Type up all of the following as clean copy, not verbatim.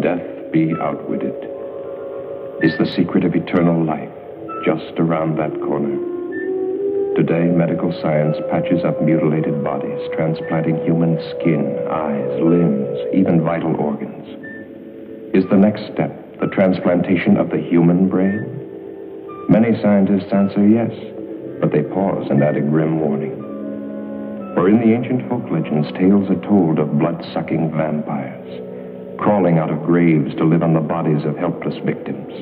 Can death be outwitted? Is the secret of eternal life just around that corner? Today, medical science patches up mutilated bodies, transplanting human skin, eyes, limbs, even vital organs. Is the next step the transplantation of the human brain? Many scientists answer yes, but they pause and add a grim warning. For in the ancient folk legends, tales are told of blood-sucking vampires, crawling out of graves to live on the bodies of helpless victims.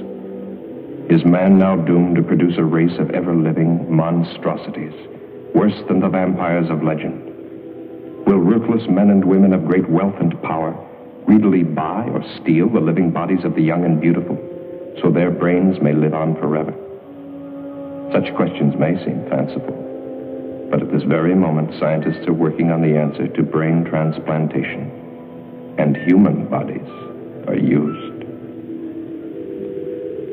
Is man now doomed to produce a race of ever-living monstrosities, worse than the vampires of legend? Will ruthless men and women of great wealth and power greedily buy or steal the living bodies of the young and beautiful, so their brains may live on forever? Such questions may seem fanciful, but at this very moment, scientists are working on the answer to brain transplantation, and human bodies are used.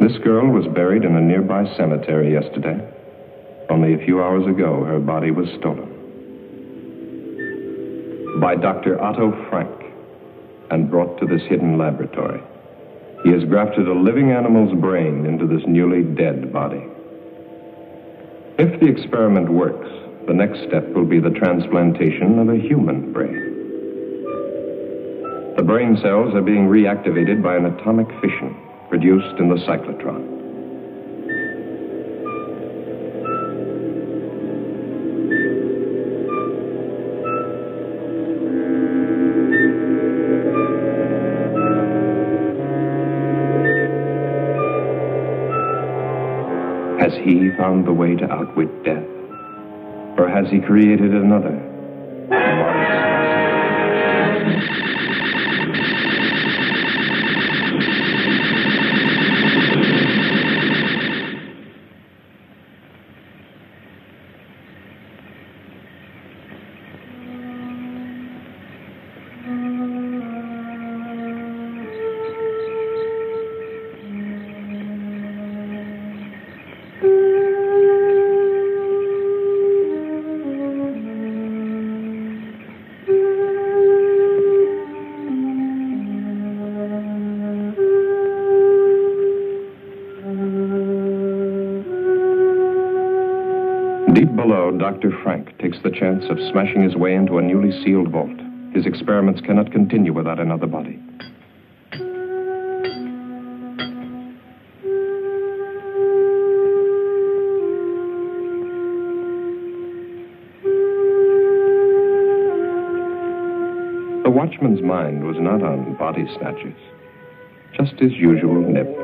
This girl was buried in a nearby cemetery yesterday. Only a few hours ago, her body was stolen. By Dr. Otto Frank, and brought to this hidden laboratory. He has grafted a living animal's brain into this newly dead body. If the experiment works, the next step will be the transplantation of a human brain. The brain cells are being reactivated by an atomic fission produced in the cyclotron. Has he found the way to outwit death? Or has he created another? Deep below, Dr. Frank takes the chance of smashing his way into a newly sealed vault. His experiments cannot continue without another body. The watchman's mind was not on body snatchers, just his usual nip.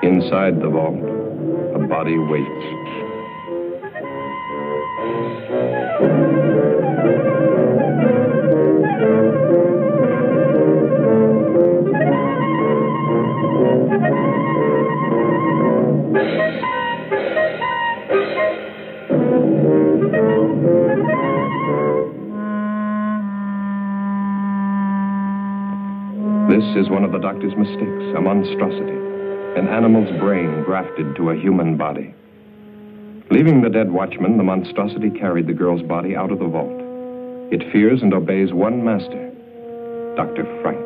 Inside the vault, a body waits. This is one of the doctor's mistakes, a monstrosity. An animal's brain grafted to a human body. Leaving the dead watchman, the monstrosity carried the girl's body out of the vault. It fears and obeys one master, Dr. Frank.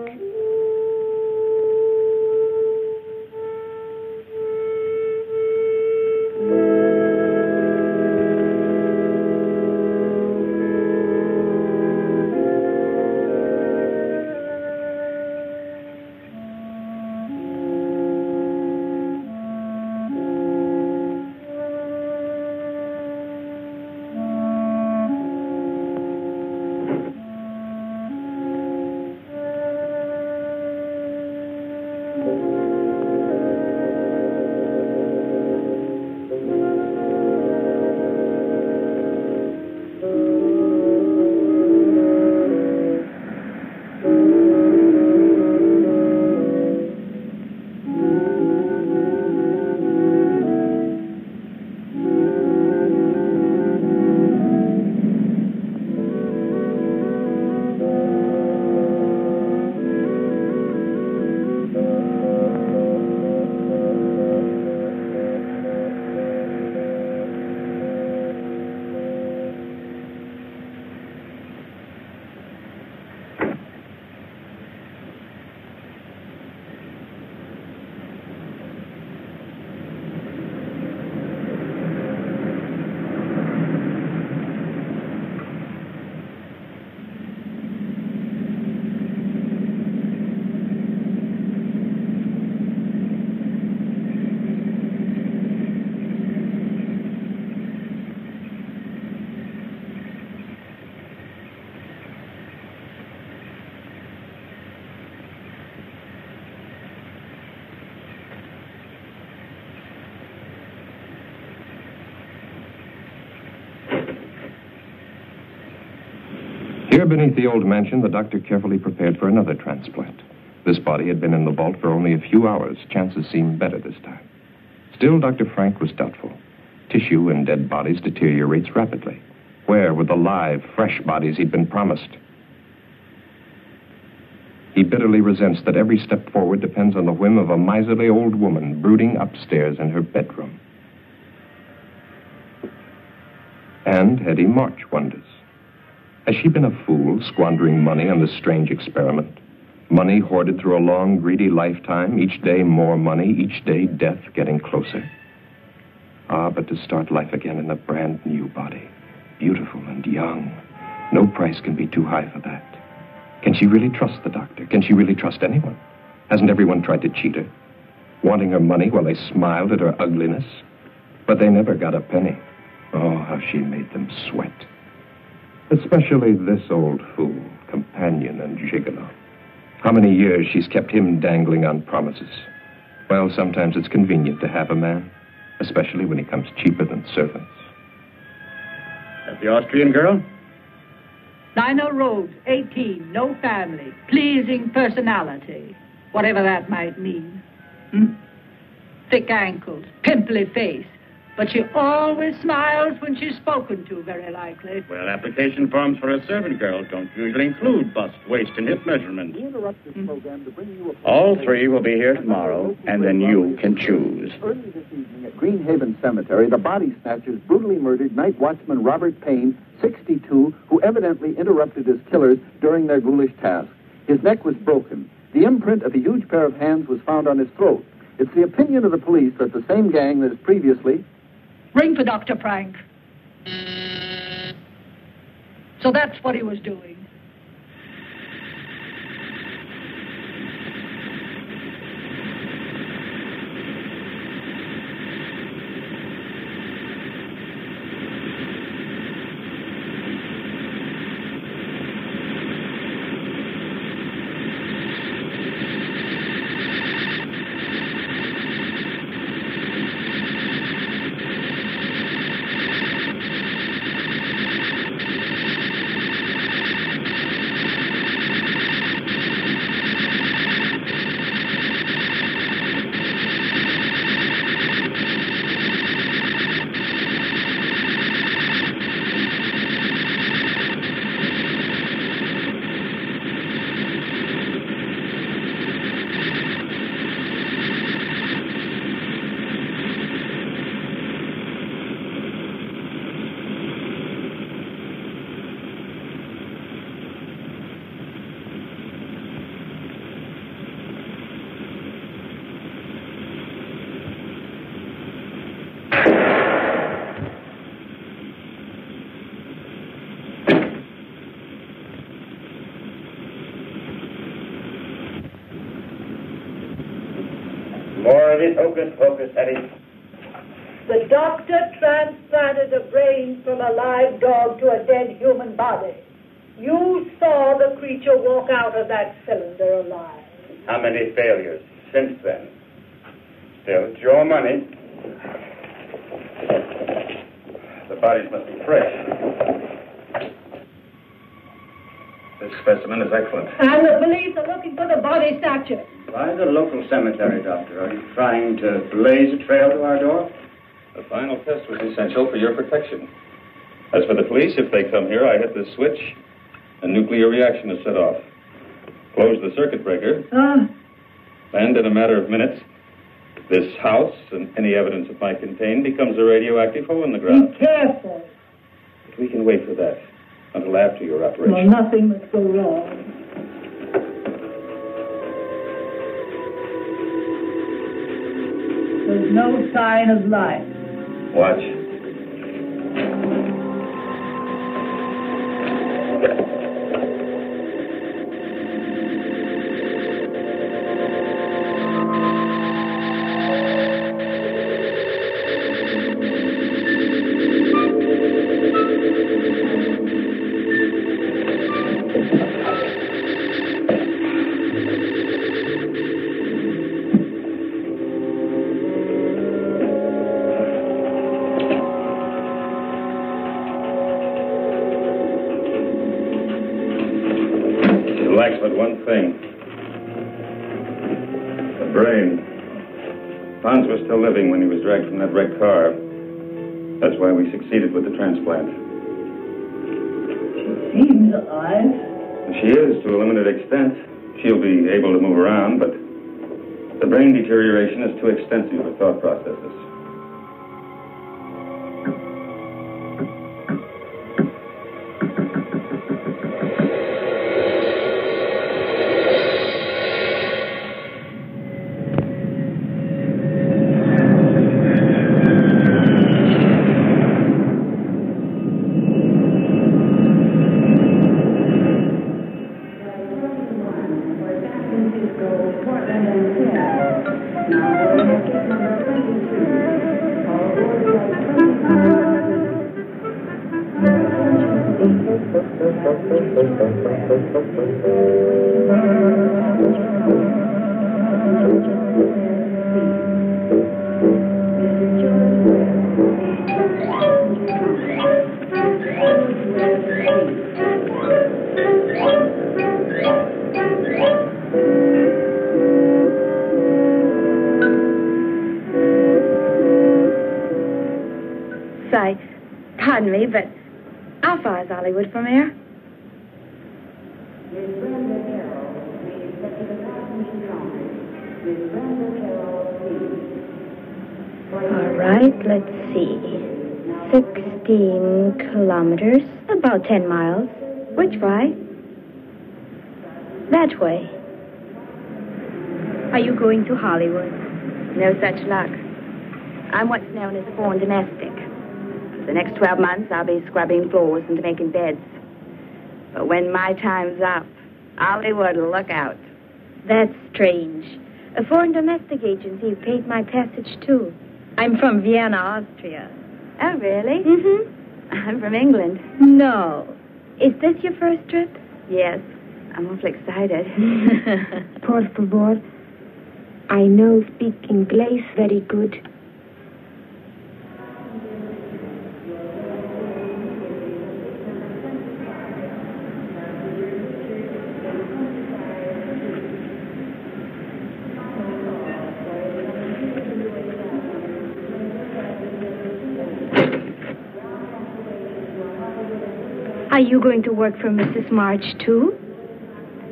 Here beneath the old mansion, the doctor carefully prepared for another transplant. This body had been in the vault for only a few hours. Chances seemed better this time. Still, Dr. Frank was doubtful. Tissue in dead bodies deteriorates rapidly. Where were the live, fresh bodies he'd been promised? He bitterly resents that every step forward depends on the whim of a miserly old woman brooding upstairs in her bedroom. And Hetty March wonders. Has she been a fool, squandering money on this strange experiment? Money hoarded through a long, greedy lifetime, each day more money, each day death getting closer. Ah, but to start life again in a brand new body, beautiful and young, no price can be too high for that. Can she really trust the doctor? Can she really trust anyone? Hasn't everyone tried to cheat her? Wanting her money while they smiled at her ugliness? But they never got a penny. Oh, how she made them sweat. Especially this old fool, companion and gigolo. How many years she's kept him dangling on promises. Well, sometimes it's convenient to have a man, especially when he comes cheaper than servants. That the Austrian girl? Lionel Rhodes, 18, no family, pleasing personality, whatever that might mean. Thick ankles, pimply face, but she always smiles when she's spoken to, very likely. Well, application forms for a servant girl don't usually include bust, waist, and hip measurements. All three will be here tomorrow, and then you can choose. Early this evening at Greenhaven Cemetery, the body snatchers brutally murdered night watchman Robert Payne, 62, who evidently interrupted his killers during their ghoulish task. His neck was broken. The imprint of a huge pair of hands was found on his throat. It's the opinion of the police that the same gang that has previously... Ring for Dr. Frank. So that's what he was doing. More of it, hocus pocus, Hetty. The doctor transplanted a brain from a live dog to a dead human body. You saw the creature walk out of that cylinder alive. How many failures since then? Still, it's your money. The bodies must be fresh. This specimen is excellent. And the police are looking for the body snatcher. Why the local cemetery, Doctor? Are you trying to blaze a trail to our door? The final test was essential for your protection. As for the police, if they come here, I hit the switch, a nuclear reaction is set off. Close the circuit breaker, and in a matter of minutes, this house and any evidence it might contain becomes a radioactive hole in the ground. Be careful. But we can wait for that until after your operation. Well, nothing must go wrong. There's no sign of life. Watch. lacks but one thing. The brain. Pons was still living when he was dragged from that wrecked car. That's why we succeeded with the transplant. She seems alive. She is, to a limited extent. She'll be able to move around, but the brain deterioration is too extensive for thought processes. Pardon me, but how far is Hollywood from here? All right, let's see. 16 kilometers, about 10 miles. Which way? That way. Are you going to Hollywood? No such luck. I'm what's known as a foreign domestic. For the next 12 months, I'll be scrubbing floors and making beds. But when my time's up, Hollywood will look out. That's strange. A foreign domestic agency paid my passage, too. I'm from Vienna, Austria. Oh, really? Mm-hmm. I'm from England. No. Is this your first trip? Yes. I'm awfully excited. Por favor. I know speak English very good. Are you going to work for Mrs. March, too?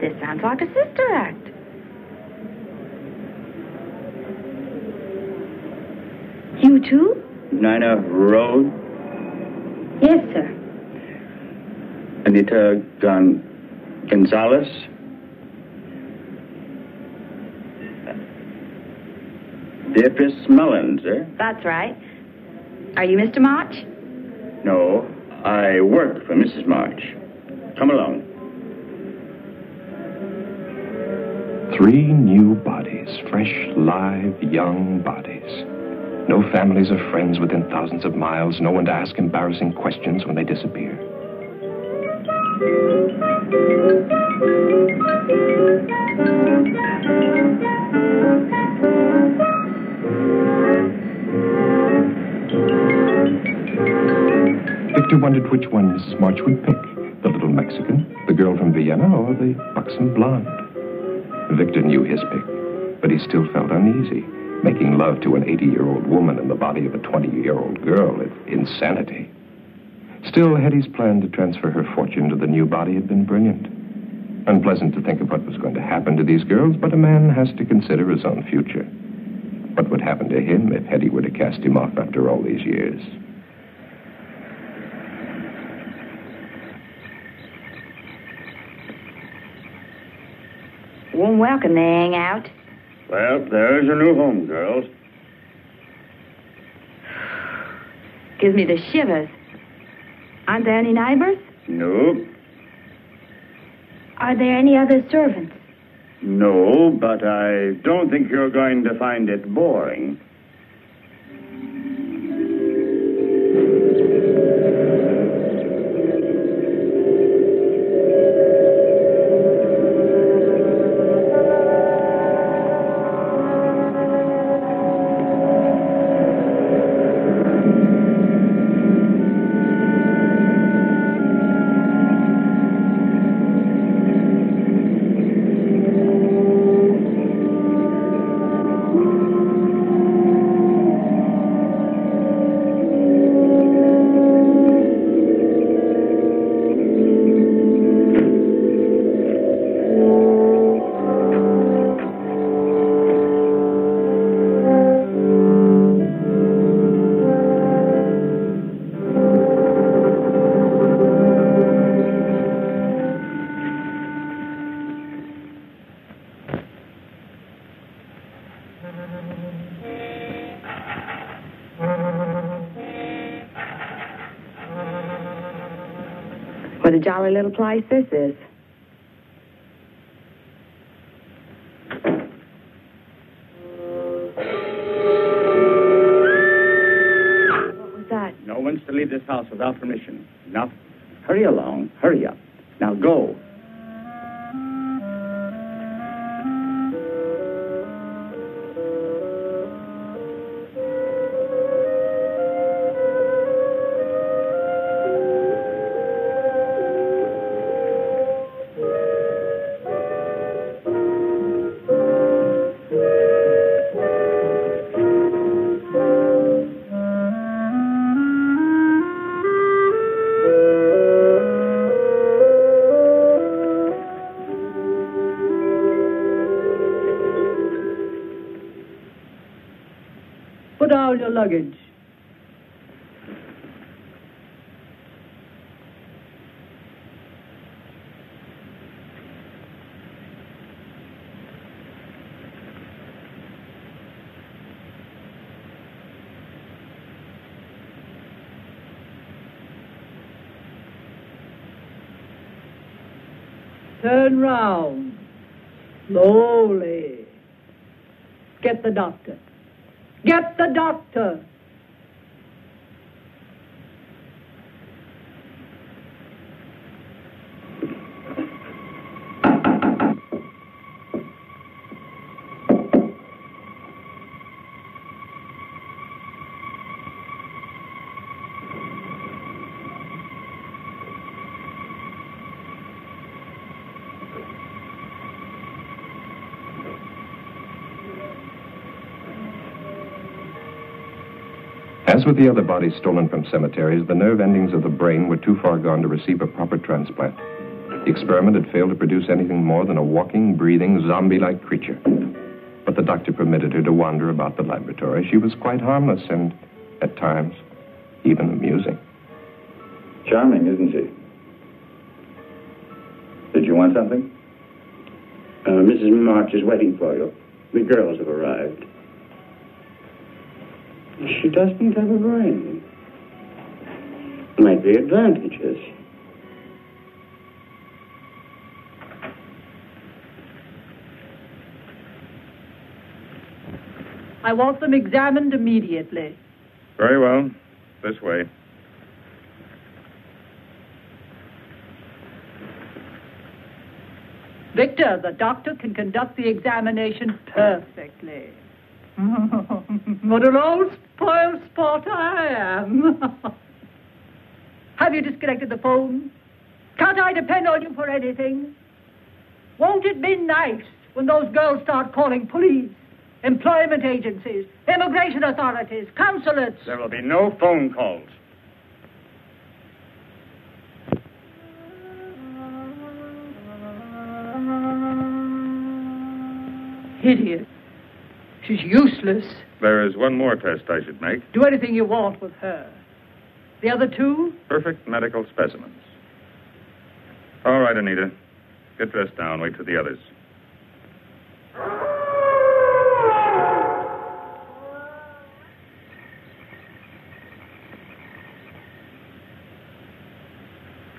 This sounds like a sister act. You, too? Nina Road? Yes, sir. Anita Gonzalez? Beatrice Mullins, eh? That's right. Are you Mr. March? No, I work for Mrs. March. Come along. 3 new bodies, fresh, live, young bodies. No families or friends within thousands of miles. No one to ask embarrassing questions when they disappear. Victor wondered which one Mrs. March would pick. The little Mexican, the girl from Vienna, or the buxom blonde. Victor knew his pick, but he still felt uneasy. Making love to an 80-year-old woman in the body of a 20-year-old girl, it's insanity. Still, Hetty's plan to transfer her fortune to the new body had been brilliant. Unpleasant to think of what was going to happen to these girls, but a man has to consider his own future. What would happen to him if Hetty were to cast him off after all these years? Warm welcome, they hang out. Well, there's your new home, girls. Gives me the shivers. Aren't there any neighbors? Nope. Are there any other servants? No, but I don't think you're going to find it boring. What a jolly little place this is. What was that? No one's to leave this house without permission. Now, hurry along. Hurry up. Now go. Put down your luggage. Turn round. Slowly. Get the doctor. Get the doctor. As with the other bodies stolen from cemeteries, the nerve endings of the brain were too far gone to receive a proper transplant. The experiment had failed to produce anything more than a walking, breathing, zombie-like creature. But the doctor permitted her to wander about the laboratory. She was quite harmless and, at times, even amusing. Charming, isn't she? Did you want something? Mrs. March is waiting for you. The girls have arrived. She doesn't have a brain. Might be advantages. I want them examined immediately. Very well. This way. Victor, the doctor can conduct the examination perfectly. What an old spoiled sport I am. Have you disconnected the phone? Can't I depend on you for anything? Won't it be nice when those girls start calling police, employment agencies, immigration authorities, consulates? There will be no phone calls. Idiot. She's useless. There is one more test I should make. Do anything you want with her. The other two? Perfect medical specimens. All right, Anita. Get dressed now and wait for the others.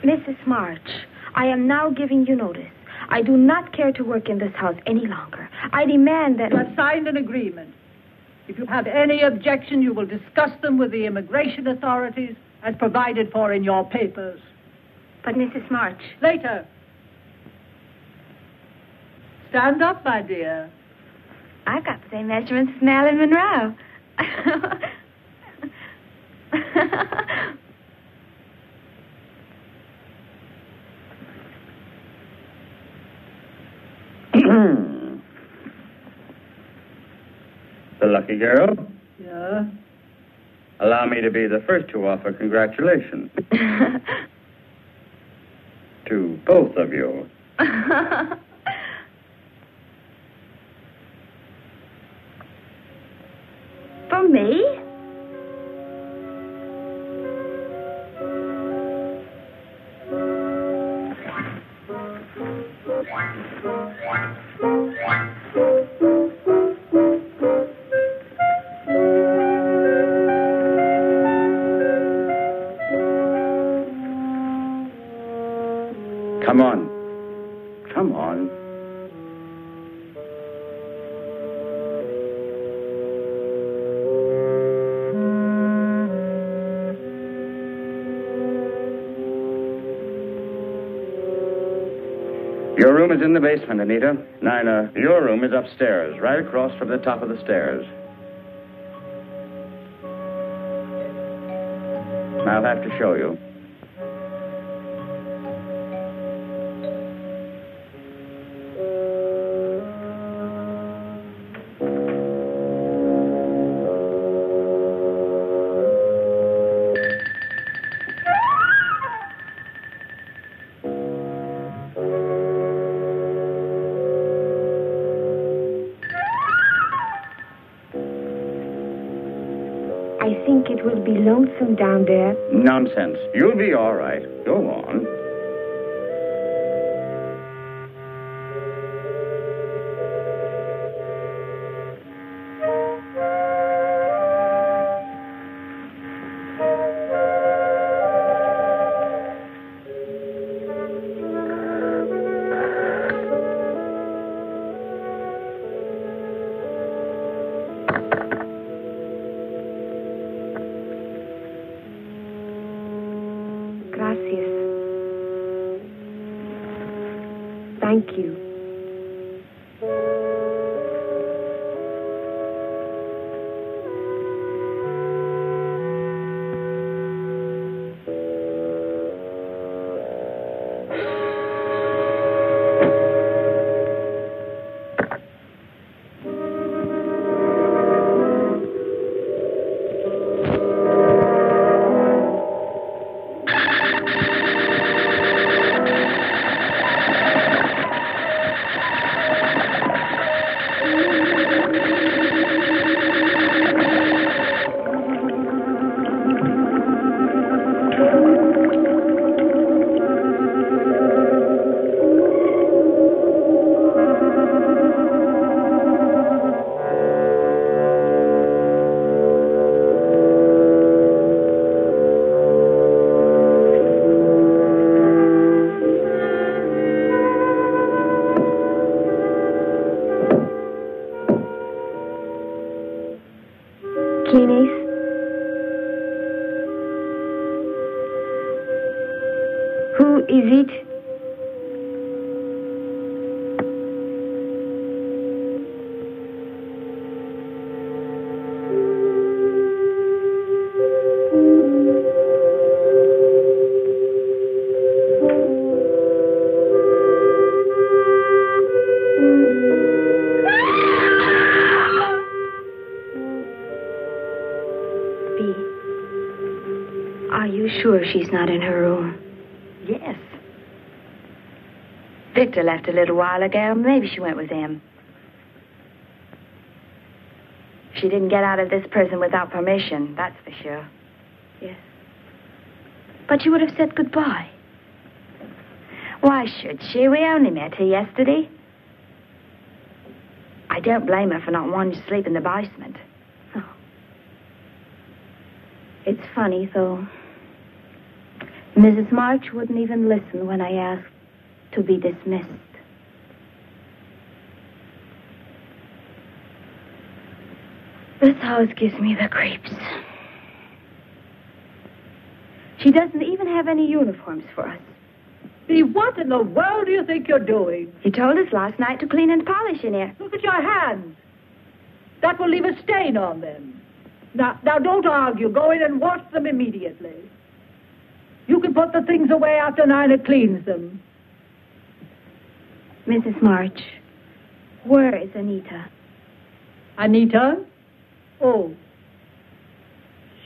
Mrs. March, I am now giving you notice. I do not care to work in this house any longer. I demand that... You have signed an agreement. If you have any objection, you will discuss them with the immigration authorities as provided for in your papers. But, Mrs. March... Later. Stand up, my dear. I've got the same measurements as Marilyn Monroe. The lucky girl. Yeah? Allow me to be the first to offer congratulations. To both of you. For me? Come on. Come on. Your room is in the basement, Anita. Nina, your room is upstairs, right across from the top of the stairs. I'll have to show you. I think it will be lonesome down there. Nonsense. You'll be all right. Go on. Gracias. Thank you. Keeney's? Who is it? Are you sure she's not in her room? Yes. Victor left a little while ago. Maybe she went with him. She didn't get out of this prison without permission, that's for sure. Yes. But you would have said goodbye. Why should she? We only met her yesterday. I don't blame her for not wanting to sleep in the basement. Oh. It's funny, though. Mrs. March wouldn't even listen when I asked to be dismissed. This house gives me the creeps. She doesn't even have any uniforms for us. See, what in the world do you think you're doing? You told us last night to clean and polish in here. Look at your hands. That will leave a stain on them. Now, don't argue. Go in and wash them immediately. You can put the things away after Nina cleans them. Mrs. March, where is Anita? Anita? Oh,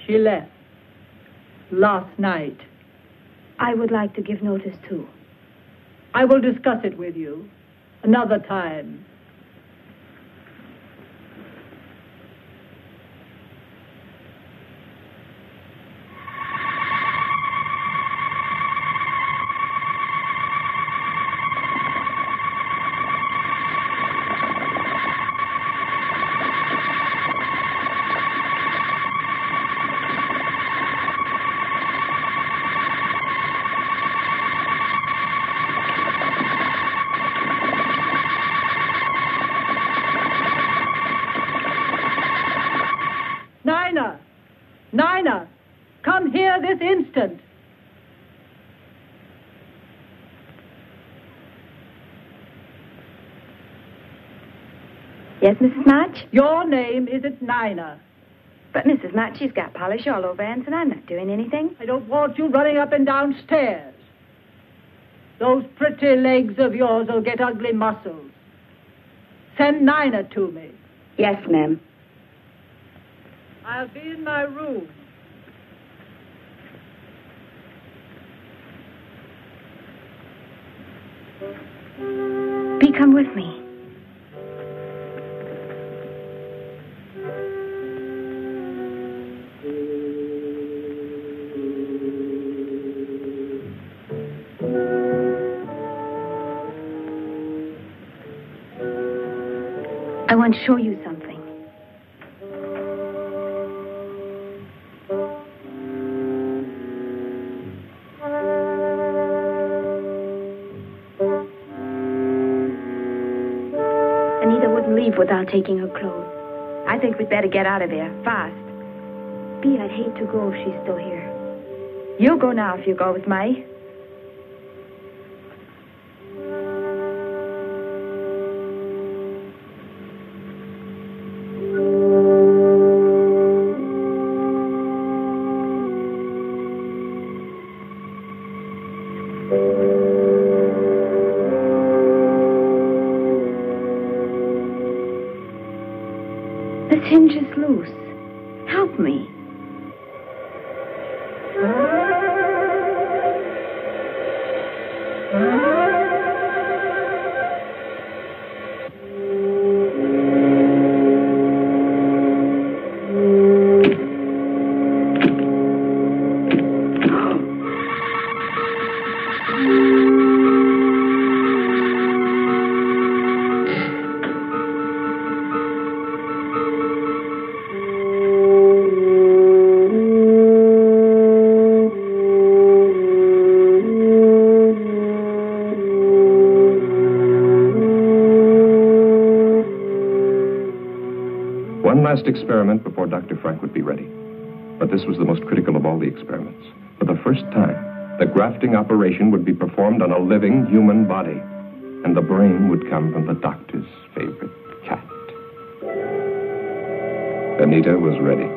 she left last night. I would like to give notice, too. I will discuss it with you another time. Yes, Mrs. March? Your name isn't Nina. But, Mrs. March, she's got polish all over hands, and I'm not doing anything. I don't want you running up and down stairs. Those pretty legs of yours will get ugly muscles. Send Nina to me. Yes, ma'am. I'll be in my room. Bee, come with me. I want to show you something. Anita wouldn't leave without taking her clothes. I think we'd better get out of here, fast. Bee, I'd hate to go if she's still here. You go now if you go with me. This hinge is loose. Help me. One last experiment before Dr. Frank would be ready. But this was the most critical of all the experiments. For the first time, the grafting operation would be performed on a living human body. And the brain would come from the doctor's favorite cat. Anita was ready.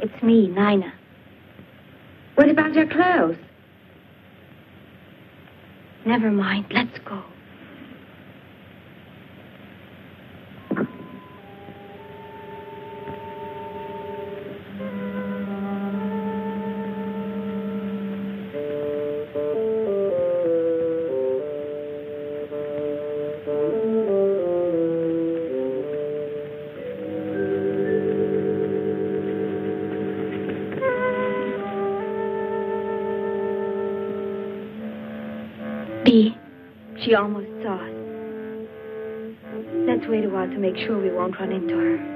It's me, Nina. What about your clothes? Never mind. Let's go. Bee, she almost saw us. Let's wait a while to make sure we won't run into her.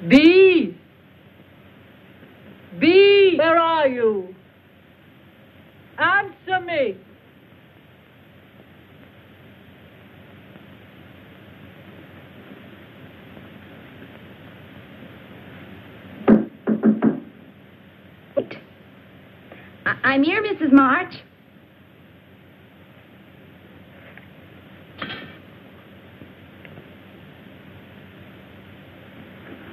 B! B! Where are you? Answer me! I'm here, Mrs. March.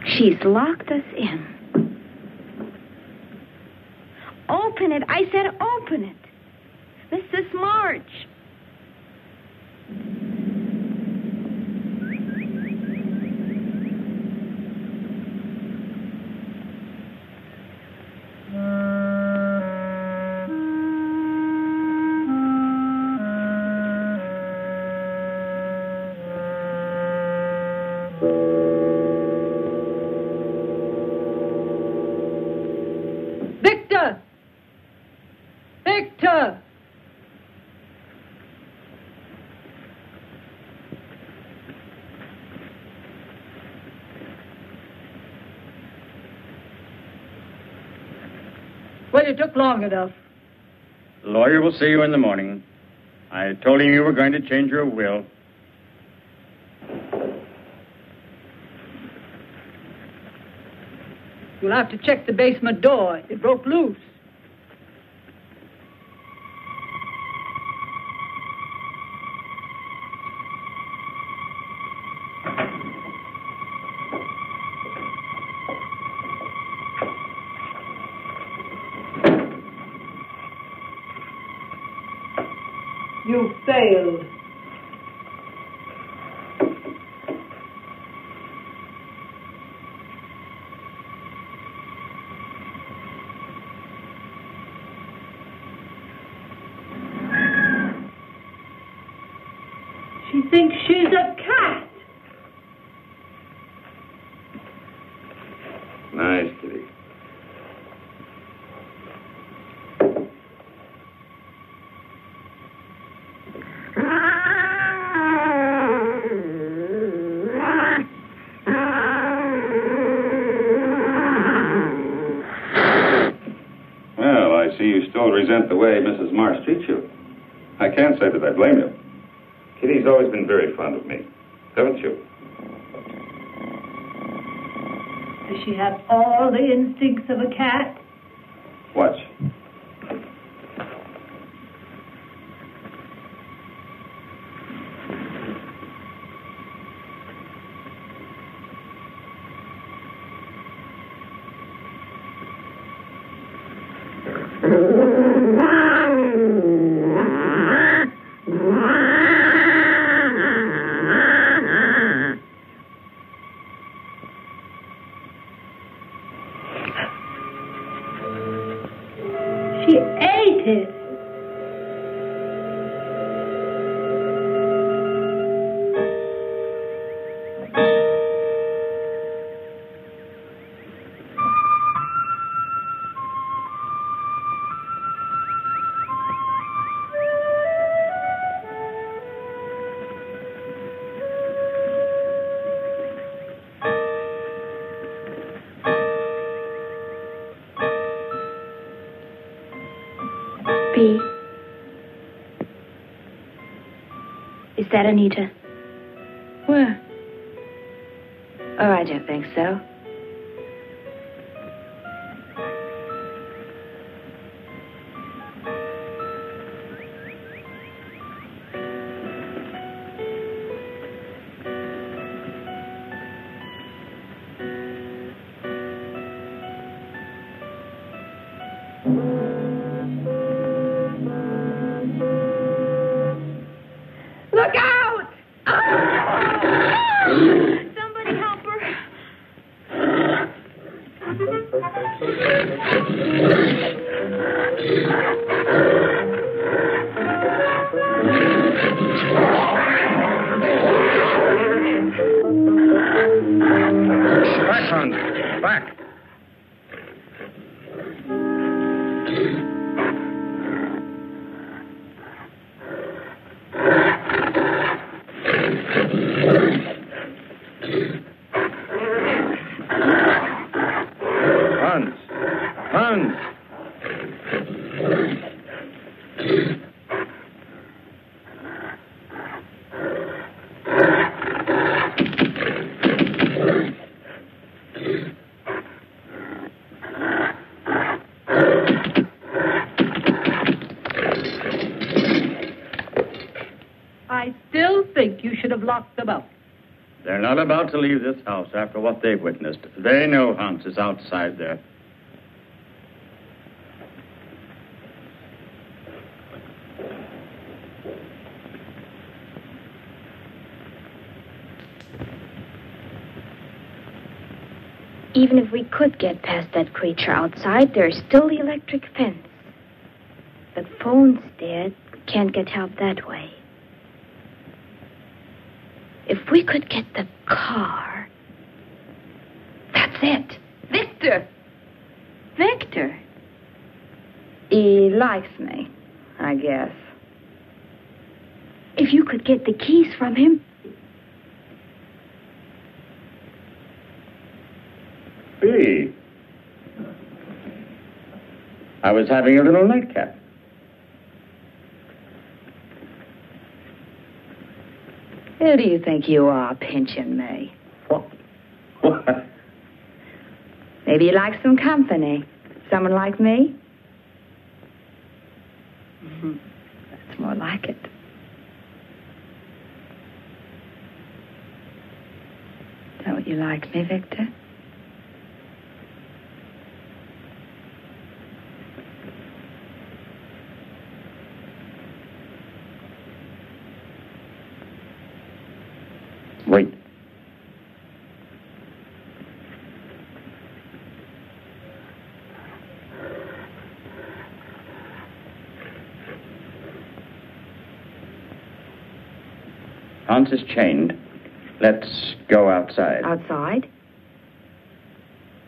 She's locked us in. Open it. I said open it. Mrs. March. Victor! Victor! Well, it took long enough. The lawyer will see you in the morning. I told him you were going to change your will. You'll have to check the basement door. It broke loose. You failed. She thinks she's a cat. Nice, kitty. Well, I see you still resent the way Mrs. Marsh treats you. I can't say that I blame you. Kitty's always been very fond of me, haven't you? Does she have all the instincts of a cat? Watch. She ate it. B. Is that Anita? Where? Oh, I don't think so. Look out! Somebody help her. Back, Hans. Back. They're not about to leave this house after what they've witnessed. They know Hans is outside there. Even if we could get past that creature outside, there's still the electric fence. The phone's dead. Can't get help that way. If we could get the car... That's it. Victor! Victor! He likes me, I guess. If you could get the keys from him... Hey. I was having a little nightcap. Who do you think you are, pinching me? What? What? Maybe you like some company. Someone like me? Mm-hmm. That's more like it. Don't you like me, Victor? Wait. Hans is chained. Let's go outside. Outside?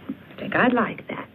I think I'd like that.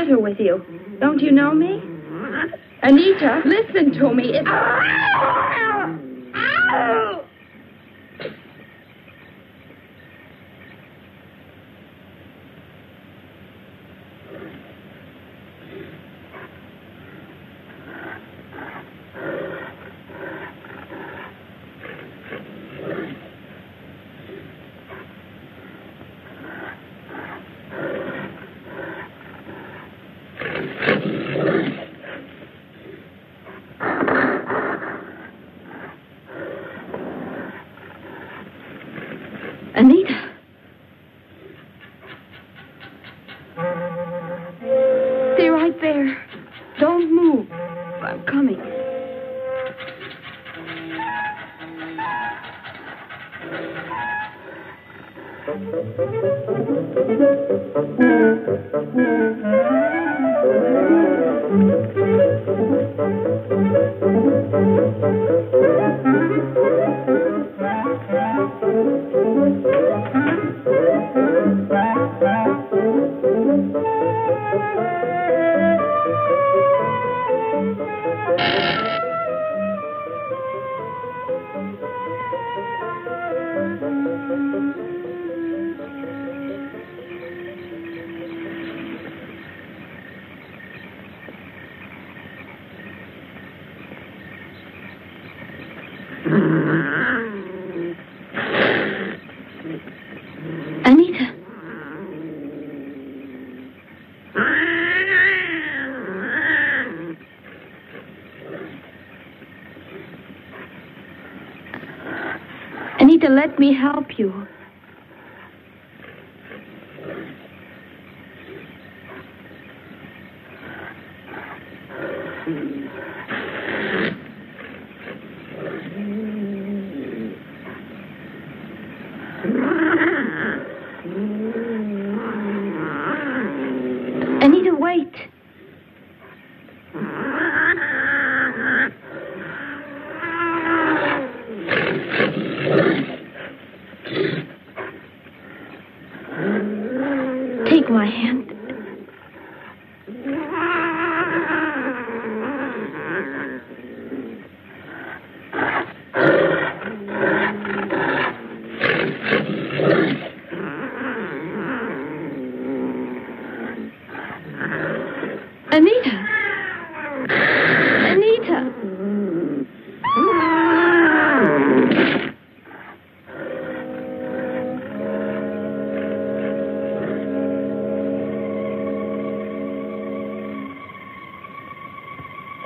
With you. Don't you know me? Anita, listen to me. It's... Anita. Stay right there. Don't move. I'm coming. Anita. Anita, let me help you. Anita, wait. Take my hand. Anita. Anita.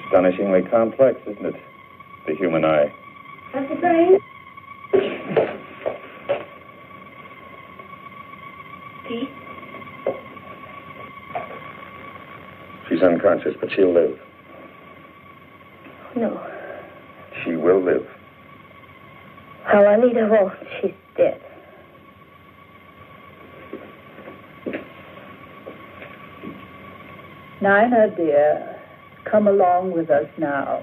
Astonishingly complex, isn't it? The human eye. Dr. Crane? Pete? She's unconscious, but she'll live. No. She will live. Well, Anita won't. She's dead. Nina, dear, come along with us now.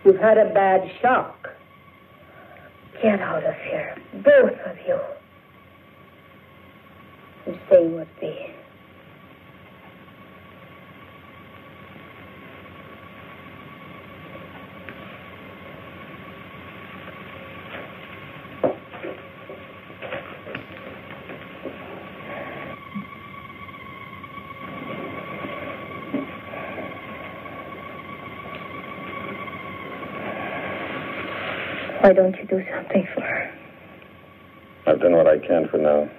You've had a bad shock. Get out of here, both of you. And say what be. Why don't you do something for her? I've done what I can for now.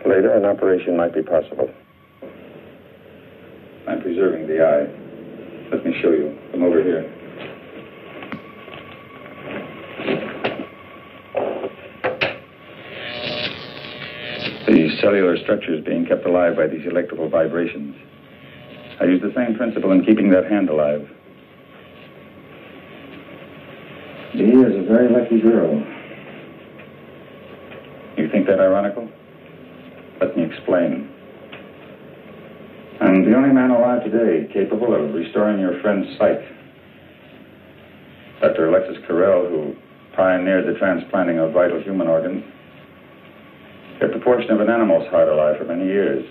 Later, an operation might be possible. I'm preserving the eye. Let me show you. Come over here. The cellular structure is being kept alive by these electrical vibrations. I use the same principle in keeping that hand alive. Dee is a very lucky girl. You think that ironical? Let me explain. I'm the only man alive today capable of restoring your friend's sight. Dr. Alexis Carrel, who pioneered the transplanting of vital human organs, kept a portion of an animal's heart alive for many years.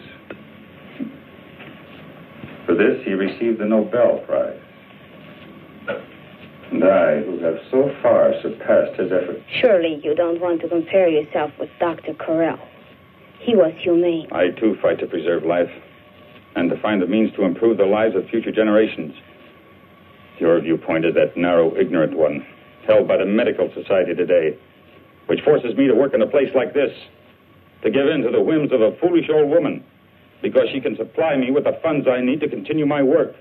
For this, he received the Nobel Prize. And I, who have so far surpassed his efforts. Surely you don't want to compare yourself with Dr. Carrel. He was humane. I, too, fight to preserve life and to find the means to improve the lives of future generations. Your viewpoint is that narrow, ignorant one, held by the medical society today, which forces me to work in a place like this, to give in to the whims of a foolish old woman, because she can supply me with the funds I need to continue my work.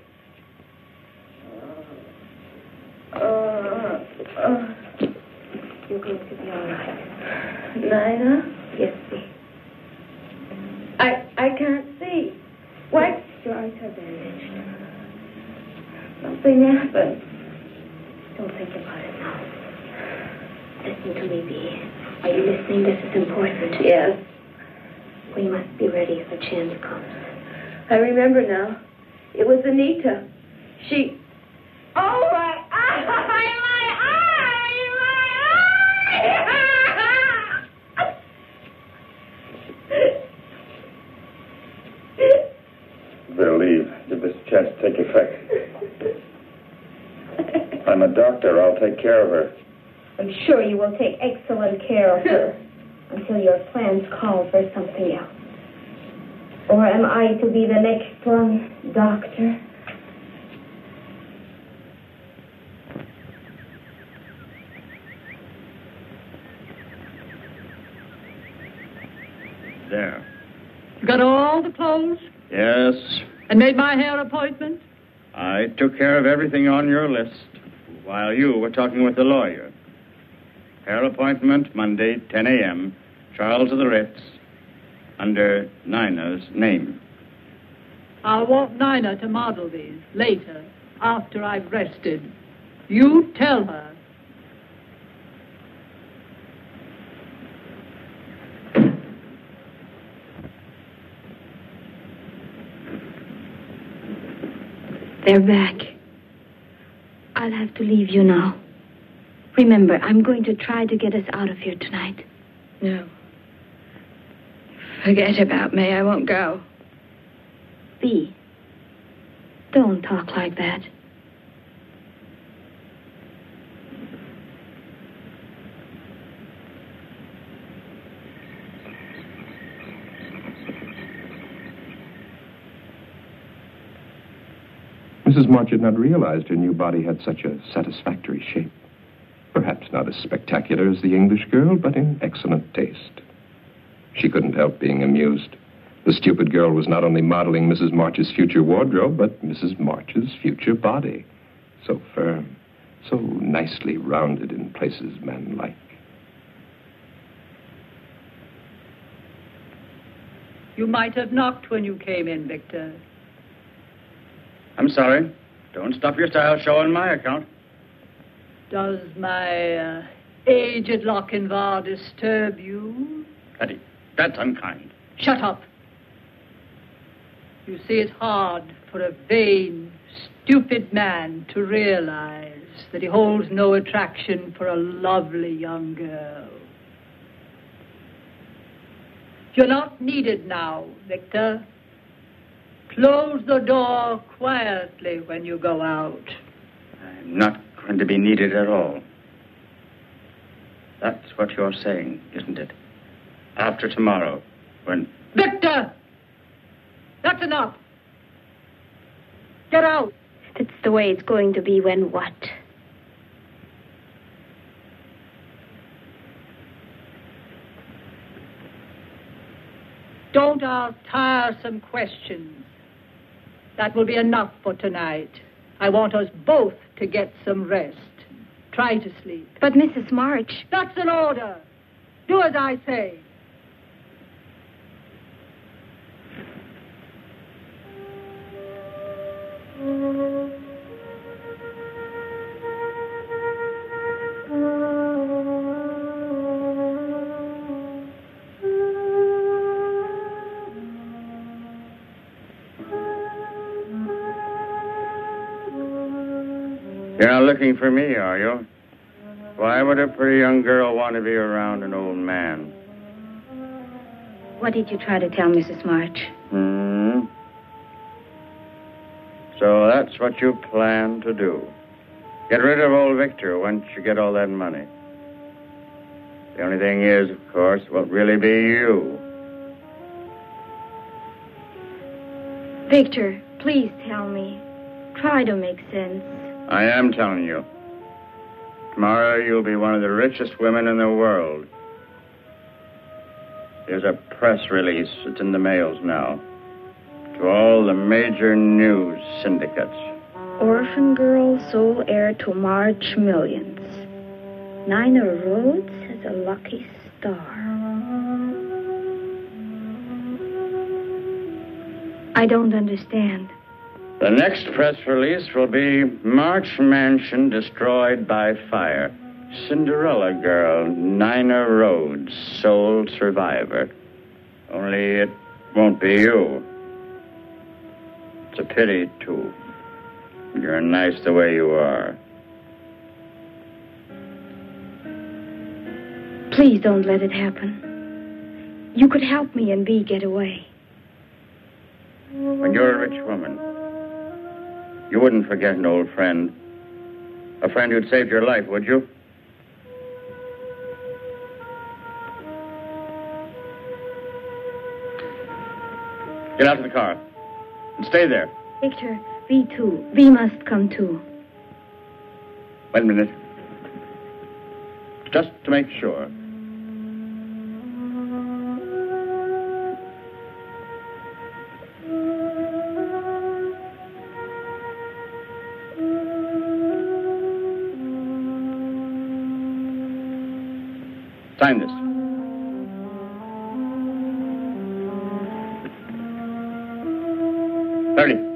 You're going to be all right. Nina? Yes, see. I can't see. What? Your eyes are bandaged. Something happened. Don't think about it now. Listen to me, Bee. Are you listening? This is important. Yes. We must be ready if a chance comes. I remember now. It was Anita. She... Oh, my eye! My eye! They'll leave. Give this chance to take effect. I'm a doctor. I'll take care of her. I'm sure you will take excellent care of her until your plans call for something else. Or am I to be the next one, Doctor? There. You got all the clothes Yes, and made my hair appointment? I took care of everything on your list while you were talking with the lawyer. Hair appointment, Monday, 10 a.m. Charles of the Ritz, under Nina's name. I'll want Nina to model these later, after I've rested. You tell her. They're back. I'll have to leave you now. Remember, I'm going to try to get us out of here tonight. No. Forget about me. I won't go. Bea, don't talk like that. Mrs. March had not realized her new body had such a satisfactory shape. Perhaps not as spectacular as the English girl, but in excellent taste. She couldn't help being amused. The stupid girl was not only modeling Mrs. March's future wardrobe, but Mrs. March's future body. So firm, so nicely rounded in places men like. You might have knocked when you came in, Victor. I'm sorry. Don't stop your style show on my account. Does my aged Lochinvar disturb you? Hetty, that's unkind. Shut up. You see, it's hard for a vain, stupid man to realize that he holds no attraction for a lovely young girl. You're not needed now, Victor. Close the door quietly when you go out. I'm not going to be needed at all. That's what you're saying, isn't it? After tomorrow, when... Victor! That's enough. Get out. That's the way it's going to be when what? Don't ask tiresome questions. That will be enough for tonight. I want us both to get some rest. Try to sleep. But Mrs. March... That's an order. Do as I say. You're not looking for me, are you? Why would a pretty young girl want to be around an old man? What did you try to tell Mrs. March? So that's what you plan to do. Get rid of old Victor once you get all that money. The only thing is, of course, it won't really be you. Victor, please tell me. Try to make sense. I am telling you. Tomorrow you'll be one of the richest women in the world. There's a press release. It's in the mails now. To all the major news syndicates. Orphan girl, sole heir to March millions. Nina Rhodes has a lucky star. I don't understand. The next press release will be March Mansion destroyed by fire. Cinderella girl, Nina Rhodes, sole survivor. Only it won't be you. It's a pity, too. You're nice the way you are. Please don't let it happen. You could help me and Bea get away. When you're a rich woman, you wouldn't forget an old friend. A friend who'd saved your life, would you? Get out of the car. And stay there. Victor, Bea too. Bea must come too. Wait a minute. Just to make sure. Sign this. Hurry.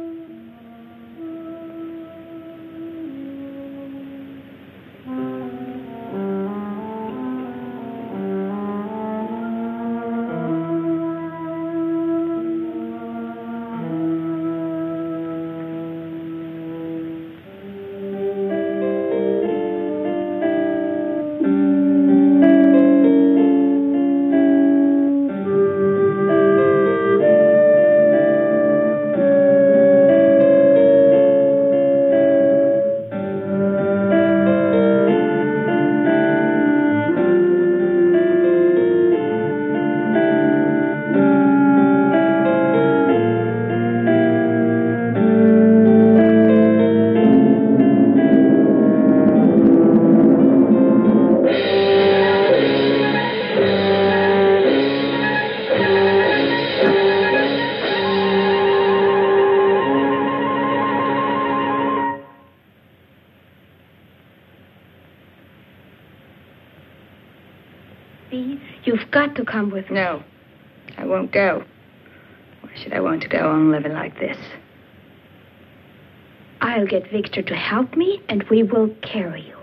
You've got to come with me. No, I won't go. Why should I want to go on living like this? I'll get Victor to help me, and we will carry you.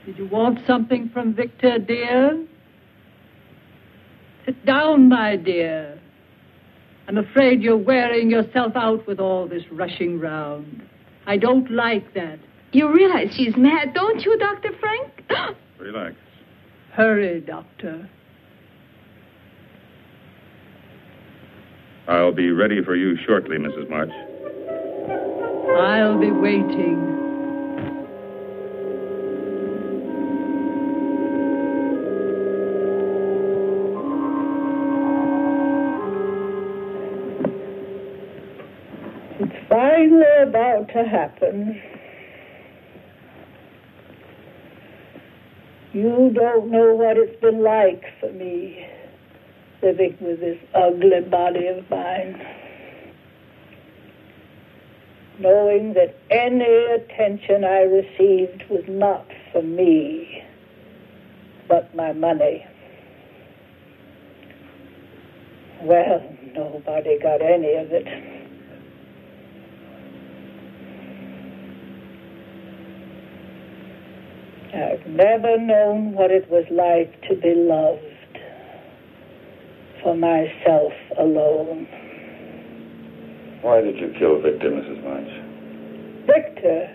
Did you want something from Victor, dear? Sit down, my dear. I'm afraid you're wearing yourself out with all this rushing round. I don't like that. You realize she's mad, don't you, Dr. Frank? Relax. Hurry, Doctor. I'll be ready for you shortly, Mrs. March. I'll be waiting. It's finally about to happen. You don't know what it's been like for me, living with this ugly body of mine. Knowing that any attention I received was not for me, but my money. Well, nobody got any of it. I've never known what it was like to be loved for myself alone. Why did you kill Victor, Mrs. March? Victor?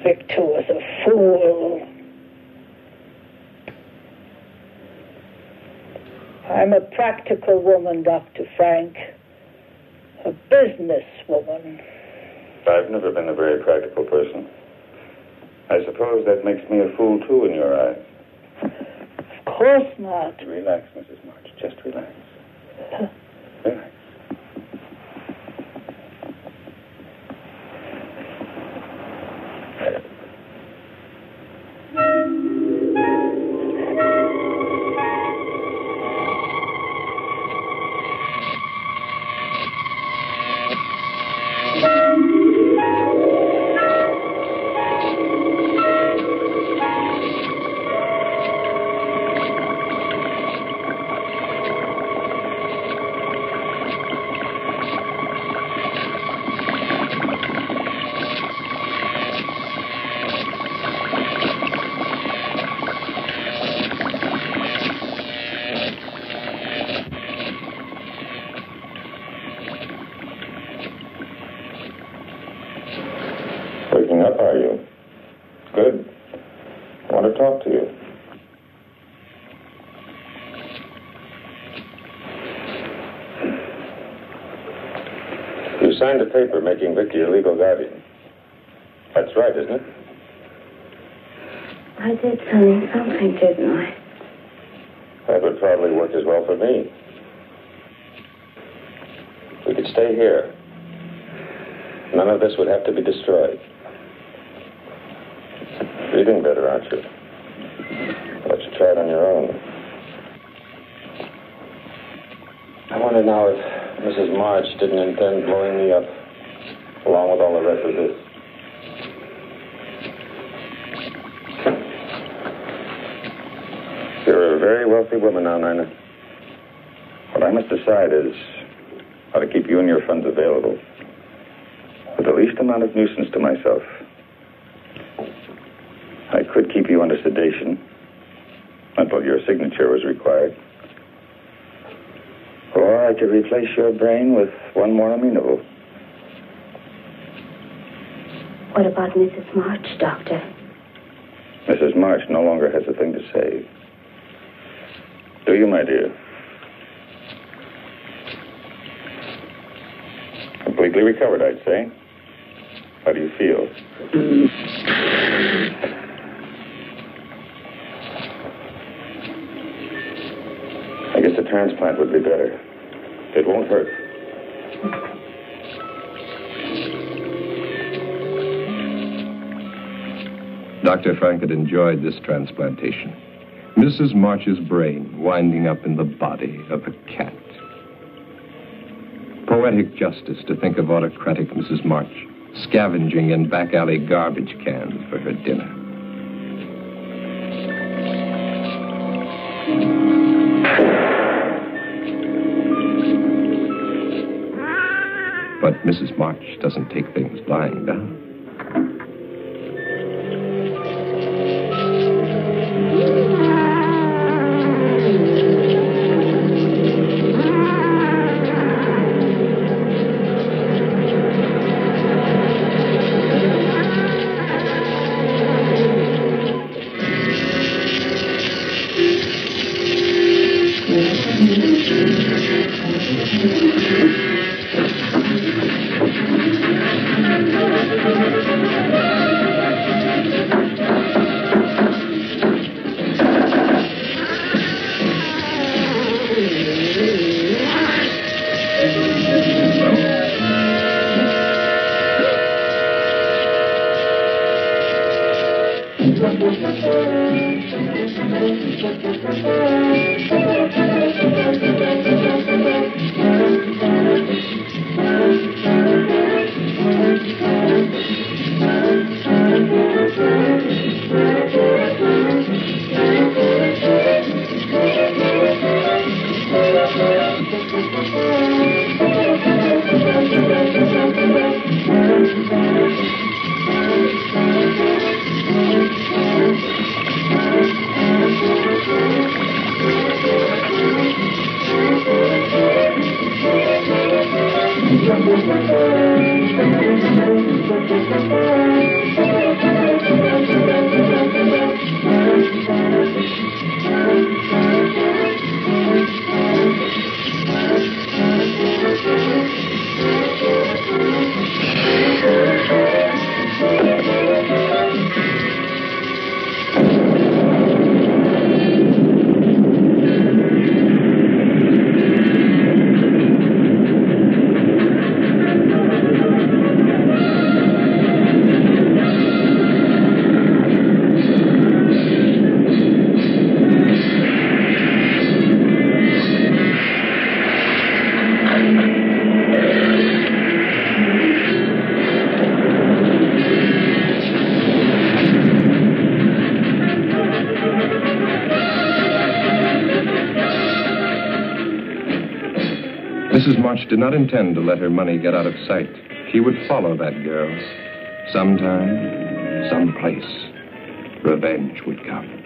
Victor was a fool. I'm a practical woman, Dr. Frank. A business woman. I've never been a very practical person. I suppose that makes me a fool, too, in your eyes. Of course not. Relax, Mrs. March. Just relax. Relax. Waking up, are you? Good. I want to talk to you. You signed a paper making Vicky your legal guardian. That's right, isn't it? I did sign something, didn't I? That would probably work as well for me. We could stay here. None of this would have to be destroyed. Breathing better, aren't you? I'll let you try it on your own. I wonder now if Mrs. March didn't intend blowing me up, along with all the rest of this. You're a very wealthy woman now, Nina. What I must decide is how to keep you and your funds available with the least amount of nuisance to myself. I could keep you under sedation until your signature was required. Or I could replace your brain with one more amenable. What about Mrs. March, Doctor? Mrs. March no longer has a thing to say. Do you, my dear? Completely recovered, I'd say. How do you feel? I guess a transplant would be better. It won't hurt. Dr. Frank had enjoyed this transplantation. Mrs. March's brain winding up in the body of a cat. Poetic justice to think of autocratic Mrs. March scavenging in back alley garbage cans for her dinner. But Mrs. March doesn't take things lying down. Mrs. March did not intend to let her money get out of sight. She would follow that girl. Sometime, someplace, revenge would come.